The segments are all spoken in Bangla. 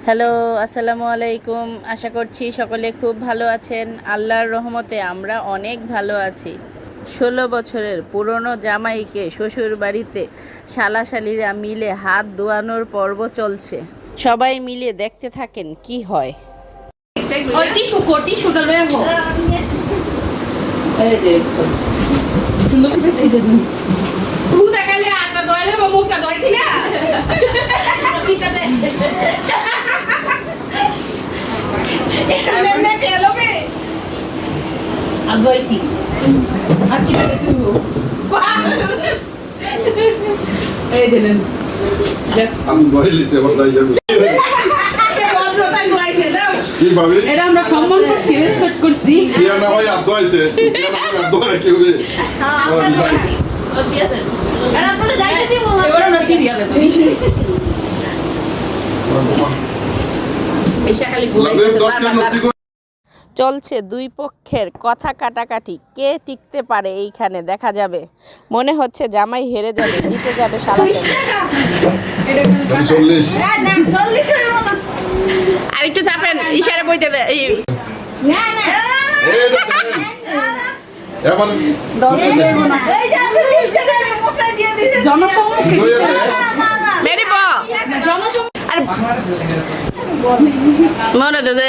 হ্যালো, আসসালামু আলাইকুম। আশা করছি সকলে খুব ভালো আছেন। আল্লাহর রহমতে আমরা অনেক ভালো আছি। 16 বছরের পুরনো জামাইকে শ্বশুর বাড়িতে শালাশালিরা মিলে হাত ধোয়ানোর পর্ব চলছে। সবাই মিলে দেখতে থাকেন কি হয়। এটা আমরা সম্মান করছি, রেসপেক্ট করছি। চলছে দুই পক্ষের কথা কাটাকাটি, কে টিকতে পারে এইখানে দেখা যাবে। মনে হচ্ছে জামাই হেরে যাবে, জিতে যাবে শালাশালি। আর একটু চাপেন, ইশারা বইতে দে। মনে দে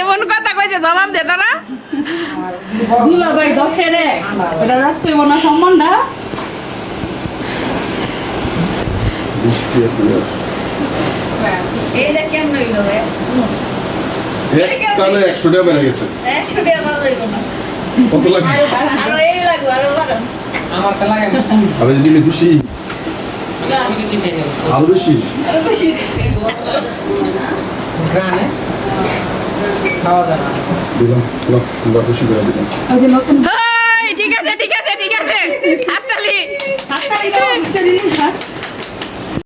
এমন কথা কইছে, জবাব দে তারা। দুলা ভাই দশে রে, এটা রাখতে না সম্মানটা। এইটা কেমন হইলো রে? 100 টাকা বেড়ে গেছে। 100 টাকা ভালো হইবো না। কত লাগবে? আরো এই লাগবে, আরো বাড়ান। আমার তো লাগে আমি যদি খুশি আরো বেশি আরো বেশি দিতে হইবো। গ্রানে খাওয়া দাওয়া দিলাম, আমরা খুশি করে দিলাম। ওই যে নতুন ঠিক আছে, ঠিক আছে, ঠিক আছে। হাততালি। হাততালি দাও, হাততালি।